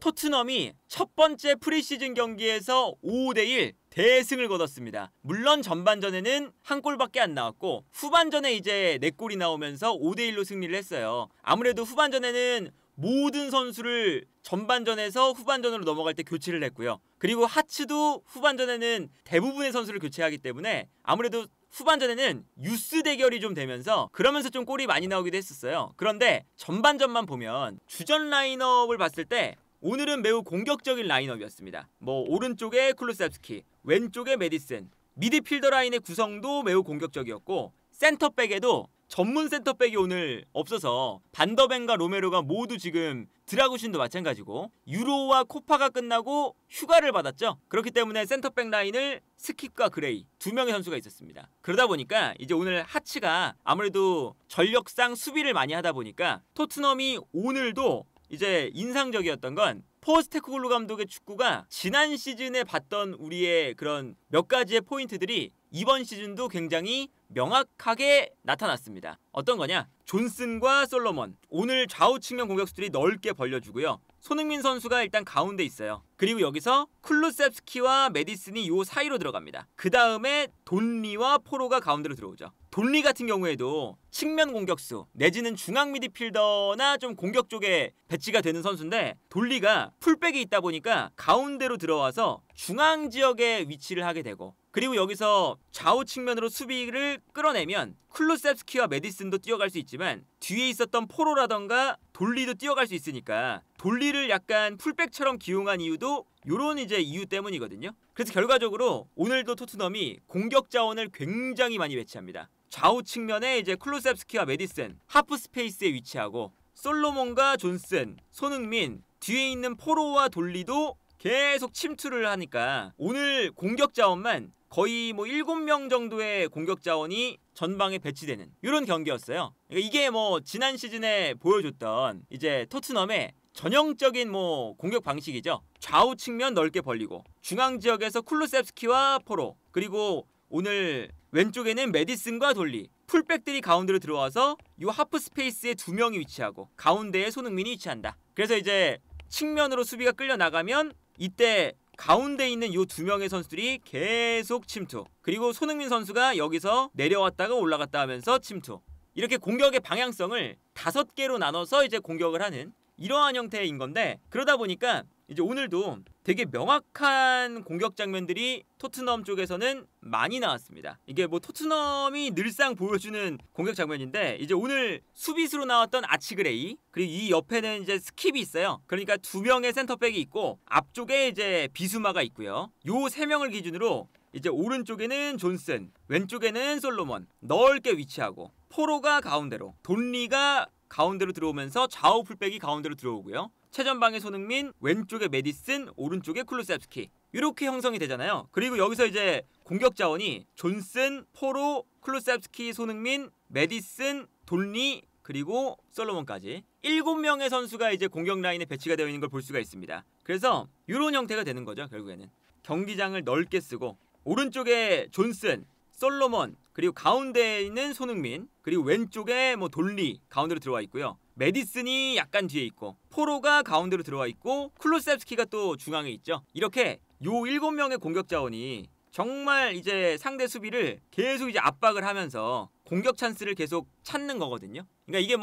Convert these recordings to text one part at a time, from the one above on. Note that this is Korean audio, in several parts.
토트넘이 첫 번째 프리시즌 경기에서 5대1 대승을 거뒀습니다. 물론 전반전에는 한 골밖에 안 나왔고 후반전에 이제 4골이 나오면서 5대1로 승리를 했어요. 아무래도 후반전에는 모든 선수를 전반전에서 후반전으로 넘어갈 때 교체를 했고요. 그리고 하츠도 후반전에는 대부분의 선수를 교체하기 때문에 아무래도 후반전에는 유스 대결이 좀 되면서 그러면서 좀 골이 많이 나오기도 했었어요. 그런데 전반전만 보면 주전 라인업을 봤을 때 오늘은 매우 공격적인 라인업이었습니다. 오른쪽에 쿨루셉스키, 왼쪽에 메디슨, 미드필더 라인의 구성도 매우 공격적이었고 센터백에도 전문 센터백이 오늘 없어서 반더벤과 로메로가 모두 지금 드라구신도 마찬가지고 유로와 코파가 끝나고 휴가를 받았죠. 그렇기 때문에 센터백 라인을 스킵과 그레이 2명의 선수가 있었습니다. 그러다 보니까 이제 오늘 하츠가 아무래도 전력상 수비를 많이 하다 보니까 토트넘이 오늘도 이제 인상적이었던 건 포스테코글루 감독의 축구가 지난 시즌에 봤던 우리의 그런 몇 가지의 포인트들이 이번 시즌도 굉장히 명확하게 나타났습니다. 어떤 거냐? 존슨과 솔로몬, 오늘 좌우 측면 공격수들이 넓게 벌려주고요. 손흥민 선수가 일단 가운데 있어요. 그리고 여기서 쿨루셉스키와 메디슨이 요 사이로 들어갑니다. 그 다음에 돈리와 포로가 가운데로 들어오죠. 돈리 같은 경우에도 측면 공격수 내지는 중앙 미드필더나 좀 공격 쪽에 배치가 되는 선수인데 돈리가 풀백이 있다 보니까 가운데로 들어와서 중앙 지역에 위치를 하게 되고 그리고 여기서 좌우 측면으로 수비를 끌어내면 쿨루셉스키와 메디슨도 뛰어갈 수 있지만 뒤에 있었던 포로라던가 돌리도 뛰어갈 수 있으니까 돌리를 약간 풀백처럼 기용한 이유도 요런 이제 이유 때문이거든요. 그래서 결과적으로 오늘도 토트넘이 공격 자원을 굉장히 많이 배치합니다. 좌우 측면에 이제 쿨루셉스키와 메디슨 하프 스페이스에 위치하고 솔로몬과 존슨, 손흥민, 뒤에 있는 포로와 돌리도 계속 침투를 하니까 오늘 공격 자원만 거의 7명 정도의 공격 자원이 전방에 배치되는 이런 경기였어요. 그러니까 이게 지난 시즌에 보여줬던 이제 토트넘의 전형적인 공격 방식이죠. 좌우 측면 넓게 벌리고 중앙 지역에서 쿨루셉스키와 포로 그리고 오늘 왼쪽에는 메디슨과 돌리 풀백들이 가운데로 들어와서 이 하프 스페이스에 2명이 위치하고 가운데에 손흥민이 위치한다. 그래서 이제 측면으로 수비가 끌려 나가면 이때 가운데 있는 이 2명의 선수들이 계속 침투 그리고 손흥민 선수가 여기서 내려왔다가 올라갔다 하면서 침투 이렇게 공격의 방향성을 5개로 나눠서 이제 공격을 하는 이러한 형태인 건데 그러다 보니까 이제 오늘도 되게 명확한 공격 장면들이 토트넘 쪽에서는 많이 나왔습니다. 이게 토트넘이 늘상 보여주는 공격 장면인데 이제 오늘 수비수로 나왔던 아치그레이 그리고 이 옆에는 이제 스킵이 있어요. 그러니까 2명의 센터백이 있고 앞쪽에 이제 비수마가 있고요. 요 3명을 기준으로 이제 오른쪽에는 존슨, 왼쪽에는 솔로몬 넓게 위치하고 포로가 가운데로 돈리가 가운데로 들어오면서 좌우 풀백이 가운데로 들어오고요. 최전방에 손흥민, 왼쪽에 메디슨, 오른쪽에 쿨루셉스키 이렇게 형성이 되잖아요. 그리고 여기서 이제 공격 자원이 존슨, 포로, 쿨루셉스키, 손흥민, 메디슨, 돈리 그리고 솔로몬까지 7명의 선수가 이제 공격 라인에 배치가 되어 있는 걸 볼 수가 있습니다. 그래서 이런 형태가 되는 거죠. 결국에는 경기장을 넓게 쓰고 오른쪽에 존슨, 솔로몬 그리고 가운데에 있는 손흥민 그리고 왼쪽에 돌리 가운데로 들어와 있고요. 메디슨이 약간 뒤에 있고 포로가 가운데로 들어와 있고 쿨루셉스키가 또 중앙에 있죠. 이렇게 요 7명의 공격 자원이 정말 이제 상대 수비를 계속 이제 압박을 하면서 공격 찬스를 계속 찾는 거거든요. 그러니까 이게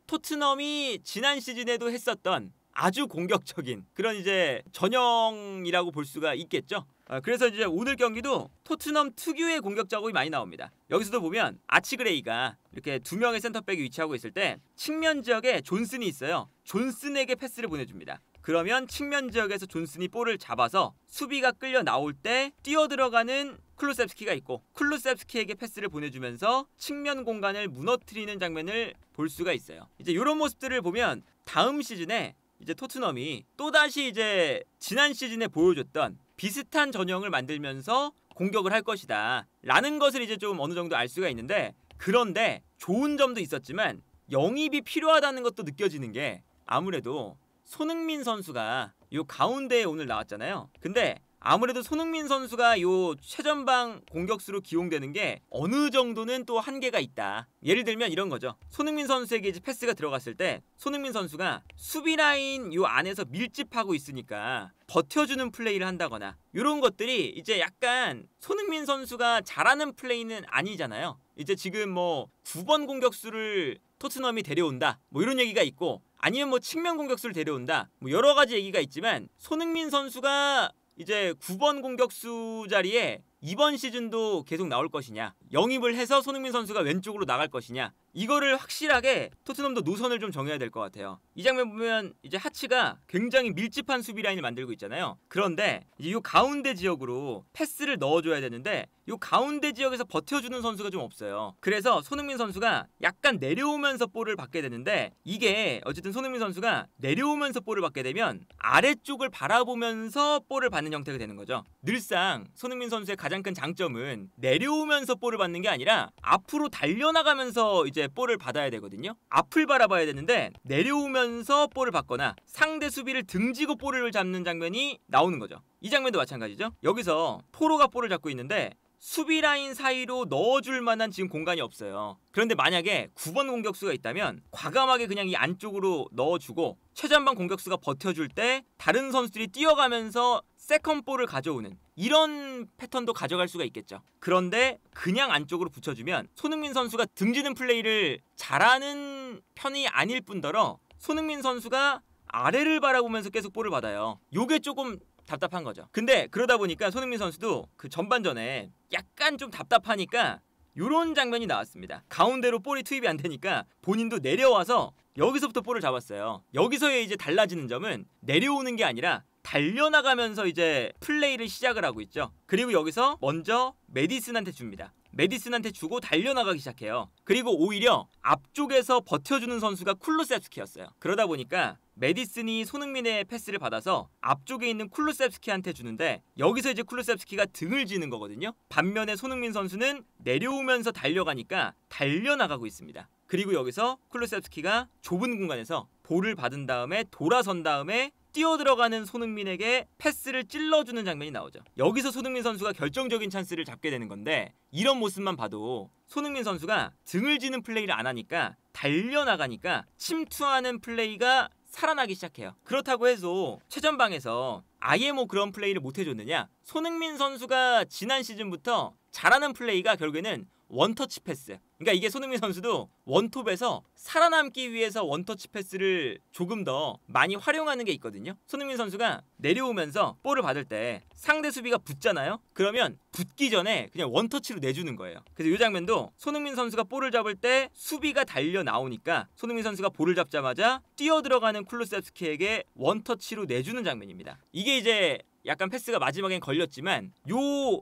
토트넘이 지난 시즌에도 했었던 아주 공격적인 그런 이제 전형이라고 볼 수가 있겠죠. 그래서 이제 오늘 경기도 토트넘 특유의 공격 자국이 많이 나옵니다. 여기서도 보면 아치그레이가 이렇게 2명의 센터백이 위치하고 있을 때 측면 지역에 존슨이 있어요. 존슨에게 패스를 보내줍니다. 그러면 측면 지역에서 존슨이 볼을 잡아서 수비가 끌려 나올 때 뛰어들어가는 쿨루셉스키가 있고 쿨루셉스키에게 패스를 보내주면서 측면 공간을 무너뜨리는 장면을 볼 수가 있어요. 이제 이런 모습들을 보면 다음 시즌에 이제 토트넘이 또다시 이제 지난 시즌에 보여줬던 비슷한 전형을 만들면서 공격을 할 것이다 라는 것을 이제 좀 어느 정도 알 수가 있는데 그런데 좋은 점도 있었지만 영입이 필요하다는 것도 느껴지는 게 아무래도 손흥민 선수가 요 가운데에 오늘 나왔잖아요. 근데 아무래도 손흥민 선수가 요 최전방 공격수로 기용되는 게 어느 정도는 또 한계가 있다. 예를 들면 이런 거죠. 손흥민 선수에게 이제 패스가 들어갔을 때 손흥민 선수가 수비 라인 요 안에서 밀집하고 있으니까 버텨주는 플레이를 한다거나 이런 것들이 이제 약간 손흥민 선수가 잘하는 플레이는 아니잖아요. 이제 지금 뭐 9번 공격수를 토트넘이 데려온다 뭐 이런 얘기가 있고, 아니면 뭐 측면 공격수를 데려온다 뭐 여러 가지 얘기가 있지만, 손흥민 선수가 이제 9번 공격수 자리에 이번 시즌도 계속 나올 것이냐, 영입을 해서 손흥민 선수가 왼쪽으로 나갈 것이냐, 이거를 확실하게 토트넘도 노선을 좀 정해야 될 것 같아요. 이 장면 보면 이제 하치가 굉장히 밀집한 수비 라인을 만들고 있잖아요. 그런데 이제 이 가운데 지역으로 패스를 넣어줘야 되는데 이 가운데 지역에서 버텨주는 선수가 좀 없어요. 그래서 손흥민 선수가 약간 내려오면서 볼을 받게 되는데, 이게 어쨌든 손흥민 선수가 내려오면서 볼을 받게 되면 아래쪽을 바라보면서 볼을 받는 형태가 되는 거죠. 늘상 손흥민 선수의 가장 큰 장점은 내려오면서 볼을 받는 게 아니라 앞으로 달려나가면서 이제 볼을 받아야 되거든요. 앞을 바라봐야 되는데 내려오면서 볼을 받거나 상대 수비를 등지고 볼을 잡는 장면이 나오는 거죠. 이 장면도 마찬가지죠. 여기서 포로가 볼을 잡고 있는데 수비 라인 사이로 넣어줄 만한 지금 공간이 없어요. 그런데 만약에 9번 공격수가 있다면 과감하게 그냥 이 안쪽으로 넣어주고 최전방 공격수가 버텨줄 때 다른 선수들이 뛰어가면서 세컨볼을 가져오는 이런 패턴도 가져갈 수가 있겠죠. 그런데 그냥 안쪽으로 붙여주면 손흥민 선수가 등지는 플레이를 잘하는 편이 아닐 뿐더러 손흥민 선수가 아래를 바라보면서 계속 볼을 받아요. 요게 조금 답답한 거죠. 근데 그러다 보니까 손흥민 선수도 그 전반전에 약간 좀 답답하니까 요런 장면이 나왔습니다. 가운데로 볼이 투입이 안 되니까 본인도 내려와서 여기서부터 볼을 잡았어요. 여기서의 이제 달라지는 점은 내려오는 게 아니라 달려나가면서 이제 플레이를 시작을 하고 있죠. 그리고 여기서 먼저 메디슨한테 줍니다. 메디슨한테 주고 달려나가기 시작해요. 그리고 오히려 앞쪽에서 버텨주는 선수가 쿨루셉스키였어요. 그러다 보니까 메디슨이 손흥민의 패스를 받아서 앞쪽에 있는 쿨루셉스키한테 주는데, 여기서 이제 쿨루셉스키가 등을 지는 거거든요. 반면에 손흥민 선수는 내려오면서 달려가니까 달려나가고 있습니다. 그리고 여기서 쿨루셉스키가 좁은 공간에서 볼을 받은 다음에 돌아선 다음에 뛰어들어가는 손흥민에게 패스를 찔러주는 장면이 나오죠. 여기서 손흥민 선수가 결정적인 찬스를 잡게 되는 건데, 이런 모습만 봐도 손흥민 선수가 등을 지는 플레이를 안 하니까 달려나가니까 침투하는 플레이가 살아나기 시작해요. 그렇다고 해서 최전방에서 아예 뭐 그런 플레이를 못 해줬느냐? 손흥민 선수가 지난 시즌부터 잘하는 플레이가 결국에는 원터치 패스. 그러니까 이게 손흥민 선수도 원톱에서 살아남기 위해서 원터치 패스를 조금 더 많이 활용하는 게 있거든요. 손흥민 선수가 내려오면서 볼을 받을 때 상대 수비가 붙잖아요. 그러면 붙기 전에 그냥 원터치로 내주는 거예요. 그래서 이 장면도 손흥민 선수가 볼을 잡을 때 수비가 달려 나오니까 손흥민 선수가 볼을 잡자마자 뛰어들어가는 쿨루셉스키에게 원터치로 내주는 장면입니다. 이게 이제 약간 패스가 마지막엔 걸렸지만 요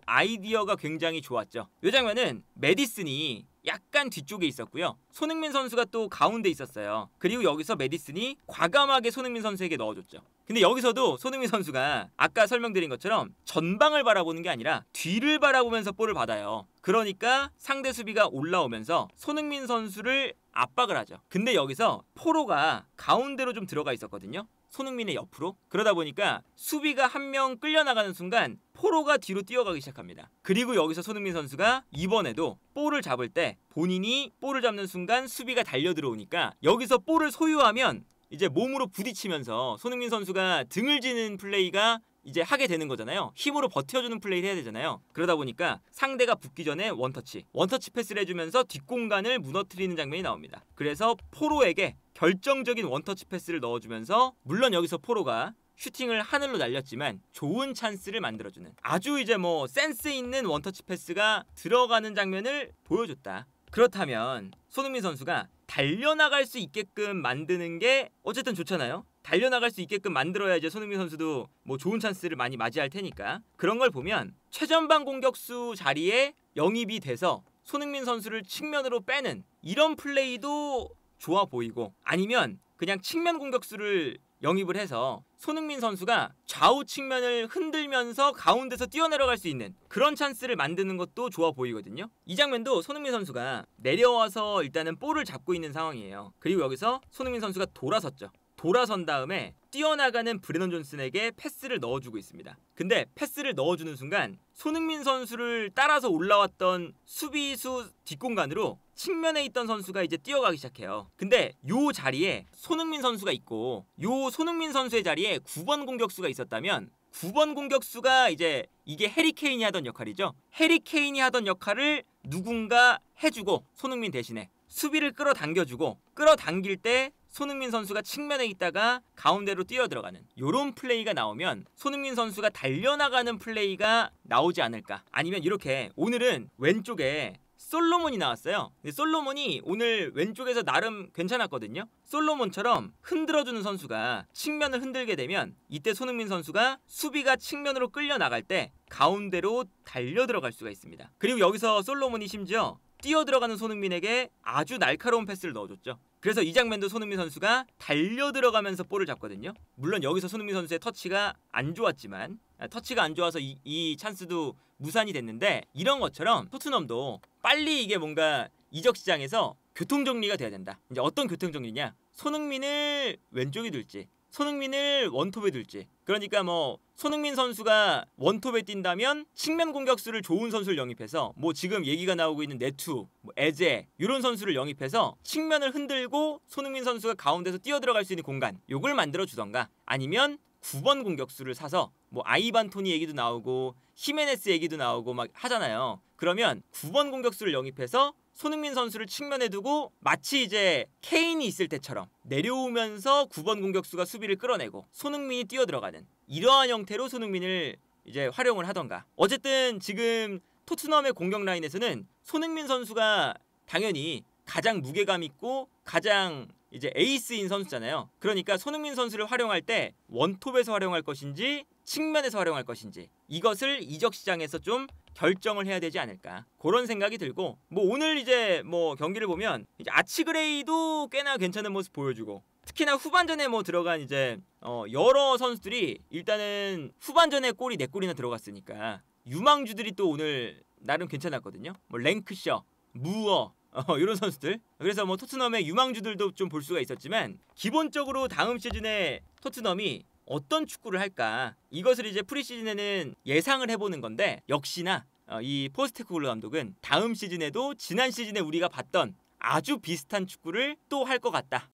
아이디어가 굉장히 좋았죠. 요 장면은 메디슨이 약간 뒤쪽에 있었고요. 손흥민 선수가 또 가운데 있었어요. 그리고 여기서 메디슨이 과감하게 손흥민 선수에게 넣어줬죠. 근데 여기서도 손흥민 선수가 아까 설명드린 것처럼 전방을 바라보는 게 아니라 뒤를 바라보면서 볼을 받아요. 그러니까 상대 수비가 올라오면서 손흥민 선수를 압박을 하죠. 근데 여기서 포로가 가운데로 좀 들어가 있었거든요. 손흥민의 옆으로. 그러다 보니까 수비가 한 명 끌려나가는 순간 포로가 뒤로 뛰어가기 시작합니다. 그리고 여기서 손흥민 선수가 이번에도 볼을 잡을 때 본인이 볼을 잡는 순간 수비가 달려 들어오니까 여기서 볼을 소유하면 이제 몸으로 부딪히면서 손흥민 선수가 등을 지는 플레이가 이제 하게 되는 거잖아요. 힘으로 버텨주는 플레이를 해야 되잖아요. 그러다 보니까 상대가 붙기 전에 원터치 패스를 해주면서 뒷공간을 무너뜨리는 장면이 나옵니다. 그래서 포로에게 결정적인 원터치 패스를 넣어주면서, 물론 여기서 포로가 슈팅을 하늘로 날렸지만 좋은 찬스를 만들어주는 아주 이제 뭐 센스 있는 원터치 패스가 들어가는 장면을 보여줬다. 그렇다면 손흥민 선수가 달려나갈 수 있게끔 만드는 게 어쨌든 좋잖아요. 달려나갈 수 있게끔 만들어야 이제 손흥민 선수도 뭐 좋은 찬스를 많이 맞이할 테니까, 그런 걸 보면 최전방 공격수 자리에 영입이 돼서 손흥민 선수를 측면으로 빼는 이런 플레이도 좋아 보이고, 아니면 그냥 측면 공격수를 영입을 해서 손흥민 선수가 좌우 측면을 흔들면서 가운데서 뛰어내려갈 수 있는 그런 찬스를 만드는 것도 좋아 보이거든요. 이 장면도 손흥민 선수가 내려와서 일단은 볼을 잡고 있는 상황이에요. 그리고 여기서 손흥민 선수가 돌아섰죠. 돌아선 다음에 뛰어나가는 브레넌 존슨에게 패스를 넣어주고 있습니다. 근데 패스를 넣어주는 순간 손흥민 선수를 따라서 올라왔던 수비수 뒷공간으로 측면에 있던 선수가 이제 뛰어가기 시작해요. 근데 요 자리에 손흥민 선수가 있고 요 손흥민 선수의 자리에 9번 공격수가 있었다면 9번 공격수가 이제 이게 해리 케인이 하던 역할이죠. 해리 케인이 하던 역할을 누군가 해주고 손흥민 대신에 수비를 끌어당겨주고 끌어당길 때 손흥민 선수가 측면에 있다가 가운데로 뛰어들어가는 요런 플레이가 나오면 손흥민 선수가 달려나가는 플레이가 나오지 않을까. 아니면 이렇게 오늘은 왼쪽에 솔로몬이 나왔어요. 근데 솔로몬이 오늘 왼쪽에서 나름 괜찮았거든요. 솔로몬처럼 흔들어주는 선수가 측면을 흔들게 되면 이때 손흥민 선수가 수비가 측면으로 끌려 나갈 때 가운데로 달려 들어갈 수가 있습니다. 그리고 여기서 솔로몬이 심지어 뛰어들어가는 손흥민에게 아주 날카로운 패스를 넣어줬죠. 그래서 이 장면도 손흥민 선수가 달려 들어가면서 볼을 잡거든요. 물론 여기서 손흥민 선수의 터치가 안 좋았지만 터치가 안 좋아서 이 찬스도 무산이 됐는데 이런 것처럼 토트넘도 빨리 이게 뭔가 이적 시장에서 교통정리가 돼야 된다. 이제 어떤 교통정리냐? 손흥민을 왼쪽에 둘지 손흥민을 원톱에 둘지. 그러니까 뭐 손흥민 선수가 원톱에 뛴다면 측면 공격수를 좋은 선수를 영입해서 뭐 지금 얘기가 나오고 있는 네투, 뭐 에제 이런 선수를 영입해서 측면을 흔들고 손흥민 선수가 가운데서 뛰어들어갈 수 있는 공간 요걸 만들어 주던가 아니면 9번 공격수를 사서 뭐 아이반 토니 얘기도 나오고 히메네스 얘기도 나오고 막 하잖아요. 그러면 9번 공격수를 영입해서 손흥민 선수를 측면에 두고 마치 이제 케인이 있을 때처럼 내려오면서 9번 공격수가 수비를 끌어내고 손흥민이 뛰어들어가는 이러한 형태로 손흥민을 이제 활용을 하던가. 어쨌든 지금 토트넘의 공격 라인에서는 손흥민 선수가 당연히 가장 무게감 있고 가장 이제 에이스인 선수잖아요. 그러니까 손흥민 선수를 활용할 때 원톱에서 활용할 것인지 측면에서 활용할 것인지 이것을 이적 시장에서 좀 결정을 해야 되지 않을까 그런 생각이 들고 뭐 오늘 이제 뭐 경기를 보면 이제 아치그레이도 꽤나 괜찮은 모습 보여주고 특히나 후반전에 뭐 들어간 이제 여러 선수들이 일단은 후반전에 골이 4골이나 들어갔으니까 유망주들이 또 오늘 나름 괜찮았거든요. 뭐 랭크셔, 무어 이런 선수들. 그래서 뭐 토트넘의 유망주들도 좀 볼 수가 있었지만 기본적으로 다음 시즌에 토트넘이 어떤 축구를 할까 이것을 이제 프리시즌에는 예상을 해보는 건데 역시나 이 포스테코글루 감독은 다음 시즌에도 지난 시즌에 우리가 봤던 아주 비슷한 축구를 또 할 것 같다.